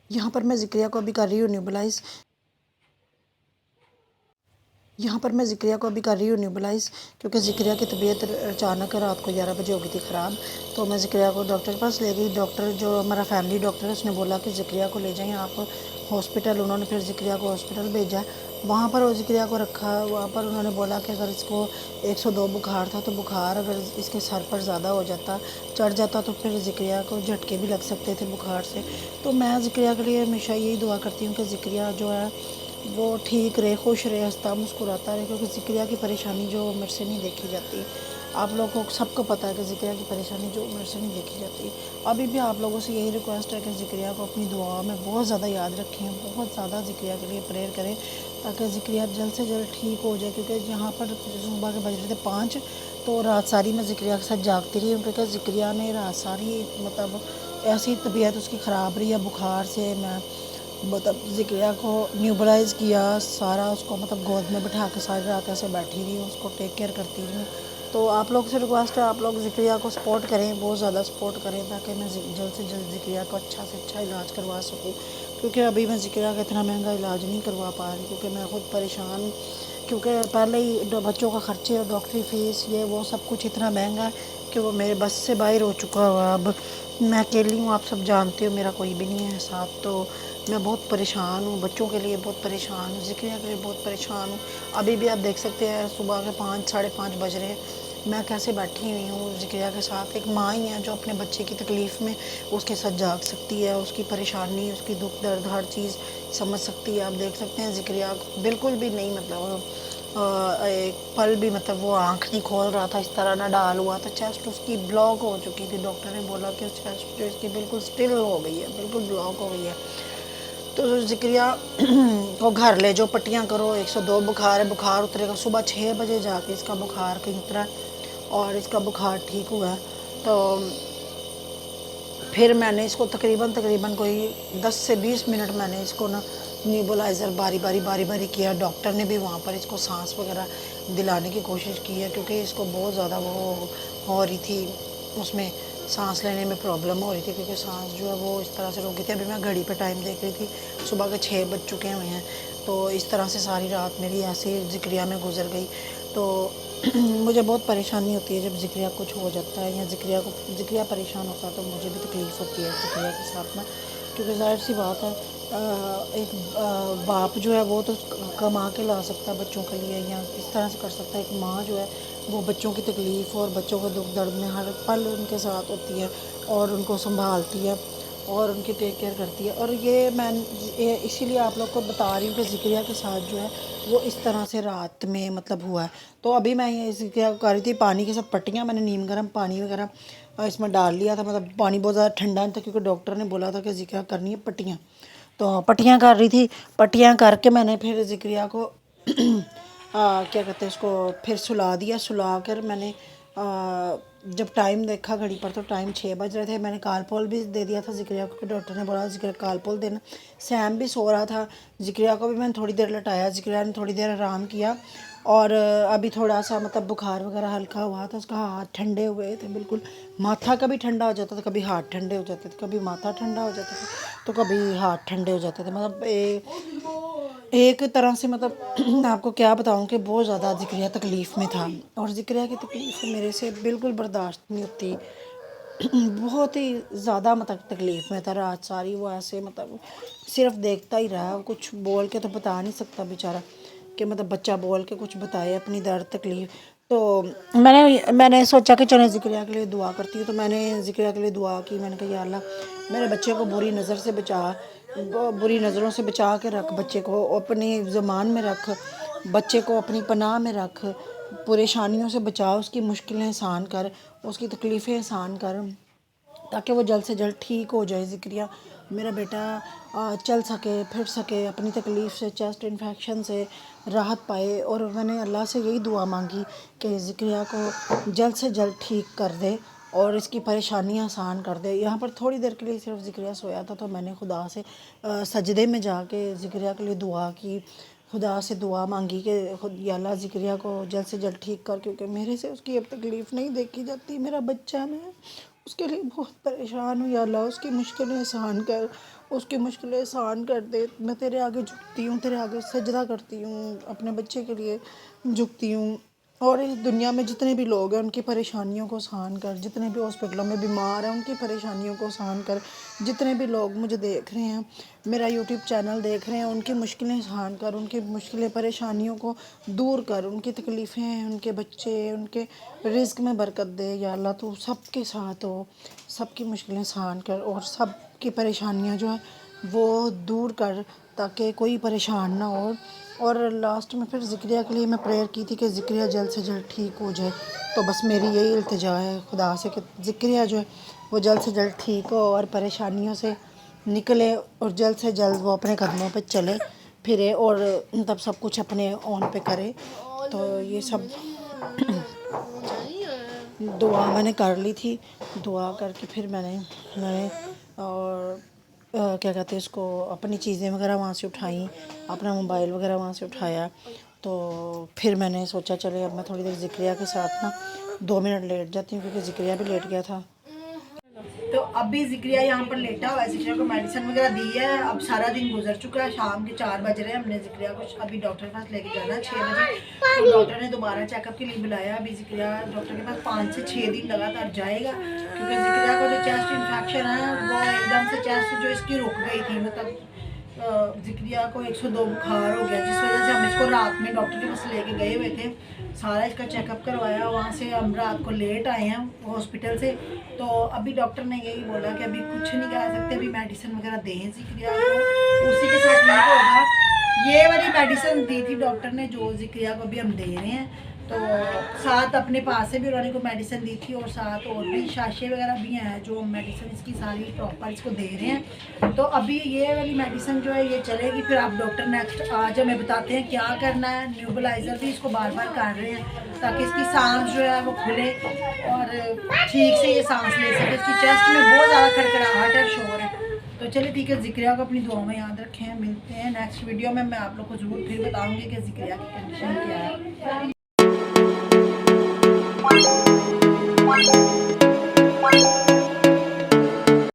یہاں پر میں ذکریہ کو ابھی کر رہی ہوں نیوبلائز کیونکہ ذکریہ کی طبیعت اچانک رات کو 11 بجے ہو گئی تھی خراب. تو میں ذکریہ کو ڈاکٹر کے پاس لے گئی. ڈاکٹر جو ہمارا فیملی ڈاکٹر ہے اس نے بولا کہ ذکریہ کو لے جائیں آپ ہاسپٹل. انہوں نے پھر ذکریہ کو ہاسپٹل بھیجا. وہاں پر وہ ذکریہ کو رکھا. وہاں پر انہوں نے بولا کہ اگر اس کو 102 بخار تھا تو بخار اگر اس کے سر پر زیادہ ہو جاتا چڑھ جاتا تو پھر ذکریہ کو جھٹکے بھی لگ سکتے تھے بخار سے. تو میں ذکریہ کے لیے ہمیشہ یہی دعا کرتی ہوں کہ ذکریہ جو ہے وہ ٹھیک رہے، خوش رہے، ہنستا مسکراتا رہے، کیونکہ ذکریہ کی پریشانی جو میرے سے نہیں دیکھی جاتی. آپ لوگوں کو سب کو پتہ ہے کہ ذکریہ کی پریشانی جو میرے سے نہیں دیکھی جاتی. ابھی بھی آپ لوگوں سے یہی ریکویسٹ ہے کہ ذکریہ کو اپنی دعا میں بہت زیادہ یاد رکھیں، بہت زیادہ ذکریہ کے لیے پریئر کریں تاکہ ذکریہ جلد سے جلد ٹھیک ہو جائے. کیونکہ یہاں پر صبح کے بج رہے تھے 5 تو رات ساری میں ذکریہ کے ساتھ جاگتی رہی ہوں، کیونکہ ذکریہ نے رات ساری مطلب ایسی طبیعت اس کی خراب رہی ہے بخار سے. میں مطلب ذکریہ کو نیوبلائز کیا سارا، اس کو مطلب گود میں بٹھا کے ساری رات ایسے بیٹھی رہی ہوں، اس کو ٹیک کیئر کرتی رہی ہوں. تو آپ لوگ سے ریکویسٹ ہے آپ لوگ ذکریہ کو سپورٹ کریں، بہت زیادہ سپورٹ کریں تاکہ میں جلد سے جلد ذکریہ کو اچھا سے اچھا علاج کروا سکوں. کیونکہ ابھی میں ذکریہ کا اتنا مہنگا علاج نہیں کروا پا رہی، کیونکہ میں خود پریشان. کیونکہ پہلے ہی بچوں کا خرچے اور ڈاکٹری فیس یہ وہ سب کچھ اتنا مہنگا ہے کہ وہ میرے بس سے باہر ہو چکا ہوا. اب میں اکیلی ہوں، آپ سب جانتے ہو، میرا کوئی بھی نہیں ہے ساتھ. تو میں بہت پریشان ہوں، بچوں کے لیے بہت پریشان ہوں، ذکریہ کے لیے بہت پریشان ہوں. ابھی بھی آپ دیکھ سکتے ہیں صبح کے 5 ساڑھے 5 بج رہے ہیں، میں کیسے بیٹھی ہوئی ہوں ذکریہ کے ساتھ. ایک ماں ہی ہے جو اپنے بچے کی تکلیف میں اس کے ساتھ جاگ سکتی ہے، اس کی پریشانی، اس کی دکھ درد ہر چیز سمجھ سکتی ہے. آپ دیکھ سکتے ہیں ذکریہ بالکل بھی نہیں مطلب ایک پل بھی مطلب وہ آنکھ نہیں کھول رہا تھا، اس طرح نہ ڈال ہوا تھا. چیسٹ اس کی بلاک ہو چکی تھی، ڈاکٹر نے بولا کہ چیسٹ جو اس کی بالکل سٹل ہو گئی ہے، بالکل بلاک ہو گئی ہے. تو ذکریہ کو گھر لے جو پٹیاں کرو، 102 بخار ہے، بخار اترے گا. صبح 6 بجے جا کے اس کا بخار کہیں اترا اور اس کا بخار ٹھیک ہوا ہے. تو پھر میں نے اس کو تقریباً کوئی 10 سے 20 منٹ میں نے اس کو نا نیبولائزر باری باری کیا. ڈاکٹر نے بھی وہاں پر اس کو سانس وغیرہ دلانے کی کوشش کی ہے، کیونکہ اس کو بہت زیادہ وہ ہو رہی تھی، اس میں سانس لینے میں پرابلم ہو رہی تھی، کیونکہ سانس جو ہے وہ اس طرح سے روک گئی تھی. ابھی میں گھڑی پہ ٹائم دیکھ رہی تھی، صبح کے 6 بج چکے ہوئے ہیں. تو اس طرح سے ساری رات میری ایسے ذکریہ میں گزر گئی. تو مجھے بہت پریشانی ہوتی ہے جب ذکریہ کچھ ہو جاتا ہے یا ذکریہ پریشان ہوتا ہے تو مجھے بھی تکلیف ہوتی ہے ذکریہ کے ساتھ میں. کیونکہ ظاہر سی بات ہے ایک باپ جو ہے وہ تو کما کے لا سکتا ہے بچوں کے لیے یا اس طرح سے کر سکتا ہے. ایک ماں جو ہے وہ بچوں کی تکلیف اور بچوں کے دکھ درد میں ہر پل ان کے ساتھ ہوتی ہے اور ان کو سنبھالتی ہے اور ان کی ٹیک کیئر کرتی ہے. اور یہ میں اسی لیے آپ لوگ کو بتا رہی ہوں کہ ذکریہ کے ساتھ جو ہے وہ اس طرح سے رات میں مطلب ہوا ہے. تو ابھی میں یہ ذکریہ کر رہی تھی پانی کے ساتھ پٹیاں، میں نے نیم گرم پانی وغیرہ اس میں ڈال لیا تھا. مطلب پانی بہت زیادہ ٹھنڈا نہیں تھا کیونکہ ڈاکٹر نے بولا تھا کہ ذکریہ کرنی ہے پٹیاں. تو پٹیاں کر رہی تھی. پٹیاں کر کے میں نے پھر ذکریہ کو کیا کہتے ہیں اس کو پھر سلا دیا. سلا کر میں نے جب ٹائم دیکھا گھڑی پر تو ٹائم 6 بج رہے تھے. میں نے کالپول بھی دے دیا تھا ذکریہ کو کہ ڈاکٹر نے بولا ذکریہ کالپول دینا. سیم بھی سو رہا تھا، ذکریہ کو بھی میں نے تھوڑی دیر لٹایا، ذکریہ نے تھوڑی دیر آرام کیا. اور ابھی تھوڑا سا مطلب بخار وغیرہ ہلکا ہوا تھا، اس کا ہاتھ ٹھنڈے ہوئے تھے بالکل. ماتھا کبھی ٹھنڈا ہو جاتا تھا، کبھی ہاتھ ٹھنڈے ہو جاتے تھے، کبھی ماتھا ٹھنڈا ہو جاتا تھا تو کبھی ہاتھ ٹھنڈے ہو جاتے تھے. مطلب ایک طرح سے مطلب میں آپ کو کیا بتاؤں کہ بہت زیادہ ذکریہ تکلیف میں تھا. اور ذکریہ کی تکلیف میرے سے بالکل برداشت نہیں ہوتی، بہت ہی زیادہ مطلب تکلیف میں تھا. رات ساری وہ ایسے مطلب صرف دیکھتا ہی رہا، کچھ بول کے تو بتا نہیں سکتا بیچارہ کہ مطلب بچہ بول کے کچھ بتائے اپنی درد تکلیف. تو میں نے سوچا کہ چلیں ذکریہ کے لیے دعا کرتی ہوں. تو میں نے ذکریہ کے لیے دعا کی. میں نے کہا یا اللہ میرے بچے کو بری نظر سے بچا، بری نظروں سے بچا کے رکھ، بچے کو اپنی زمان میں رکھ، بچے کو اپنی پناہ میں رکھ، پریشانیوں سے بچا، اس کی مشکلیں آسان کر، اس کی تکلیفیں آسان کر تاکہ وہ جلد سے جلد ٹھیک ہو جائے. ذکریہ میرا بیٹا چل سکے پھر سکے، اپنی تکلیف سے چیسٹ انفیکشن سے راحت پائے. اور میں نے اللہ سے یہی دعا مانگی کہ ذکریہ کو جلد سے جلد ٹھیک کر دے اور اس کی پریشانیاں آسان کر دے. یہاں پر تھوڑی دیر کے لیے صرف ذکریہ سویا تھا تو میں نے خدا سے سجدے میں جا کے ذکریہ کے لیے دعا کی، خدا سے دعا مانگی کہ یا اللہ ذکریہ کو جلد سے جلد ٹھیک کر، کیونکہ میرے سے اس کی اب تکلیف نہیں دیکھی جاتی. میرا بچہ میں اس کے لیے بہت پریشان ہوں، یا اللہ اس کی مشکلیں آسان کر، اس کی مشکلیں آسان کر دے. میں تیرے آگے جھکتی ہوں, تیرے آگے سجدہ کرتی ہوں, اپنے بچے کے لیے جھکتی ہوں. اور اس دنیا میں جتنے بھی لوگ ہیں ان کی پریشانیوں کو آسان کر, جتنے بھی ہاسپٹلوں میں بیمار ہیں ان کی پریشانیوں کو آسان کر, جتنے بھی لوگ مجھے دیکھ رہے ہیں, میرا یوٹیوب چینل دیکھ رہے ہیں, ان کی مشکلیں آسان کر, ان کی مشکلیں پریشانیوں کو دور کر, ان کی تکلیفیں, ان کے بچے, ان کے رزق میں برکت دے. یا اللہ تو سب کے ساتھ ہو, سب کی مشکلیں آسان کر اور سب کی پریشانیاں جو ہیں وہ دور کر تاکہ کوئی پریشان نہ ہو. اور لاسٹ میں پھر ذکریہ کے لیے میں پریئر کی تھی کہ ذکریہ جلد سے جلد ٹھیک ہو جائے. تو بس میری یہی التجا ہے خدا سے کہ ذکریہ جو ہے وہ جلد سے جلد ٹھیک ہو اور پریشانیوں سے نکلے اور جلد سے جلد وہ اپنے قدموں پہ چلے پھرے اور تب سب کچھ اپنے اون پہ کرے. تو یہ سب دعا میں نے کر لی تھی. دعا کر کے پھر میں نے اور کیا کہتے ہیں اس کو اپنی چیزیں وغیرہ وہاں سے اٹھائیں, اپنا موبائل وغیرہ وہاں سے اٹھایا. تو پھر میں نے سوچا چلے اب میں تھوڑی دیر ذکریہ کے ساتھ نا 2 منٹ لیٹ جاتی ہوں کیونکہ ذکریہ بھی لیٹ گیا تھا. تو اب بھی ذکریہ یہاں پر لیٹا ہوا ہے, ذکریہ کو میڈیسن وغیرہ دی ہے. اب سارا دن گزر چکا ہے, شام کے 4 بج رہے ہیں. ہم نے ذکریہ کو ابھی ڈاکٹر کے پاس لے کے جانا ہے 6 بجے. تو ڈاکٹر نے دوبارہ چیک اپ کے لیے بلایا. ابھی ذکریہ ڈاکٹر کے پاس 5 سے 6 دن لگاتار جائے گا کیونکہ ذکریہ کو جو چیسٹ انفیکشن ہے وہ ایک دم سے چیسٹ جو اس کی رک گئی تھی. مطلب ذکریہ کو 102 بخار ہو گیا جس وجہ سے ہم اس کو رات میں ڈاکٹر کے پاس لے کے گئے ہوئے تھے. سارا اس کا چیک اپ کروایا, وہاں سے ہم رات کو لیٹ آئے ہیں ہاسپٹل سے. تو ابھی ڈاکٹر نے یہی بولا کہ ابھی کچھ نہیں کہہ سکتے, ابھی میڈیسن وغیرہ دیں ذکریہ کو, اسی کے ساتھ ٹھیک ہوگا. یہ والی میڈیسن دی تھی ڈاکٹر نے جو ذکریہ کو ابھی ہم دے رہے ہیں. تو ساتھ اپنے پاس سے بھی انہوں نے کوئی میڈیسن دی تھی اور ساتھ اور بھی شاشے وغیرہ بھی ہیں جو میڈیسن اس کی ساری پراپر اس کو دے رہے ہیں. تو ابھی یہ والی میڈیسن جو ہے یہ چلے گی. پھر آپ ڈاکٹر نیکسٹ آج ہمیں بتاتے ہیں کیا کرنا ہے. نیوبلائزر بھی اس کو بار بار کر رہے ہیں تاکہ اس کی سانس جو ہے وہ کھلے اور ٹھیک سے یہ سانس لے سکے. اس کی چیسٹ میں بہت زیادہ کھڑکھڑاہٹ اور شور ہے. تو چلیے ٹھیک ہے, ذکریہ کو اپنی دعاؤں میں یاد رکھیں. ملتے ہیں نیکسٹ ویڈیو میں آپ لوگ کو ضرور پھر بتاؤں گی کہ ذکریہ کی کنڈیشن کیا ہے.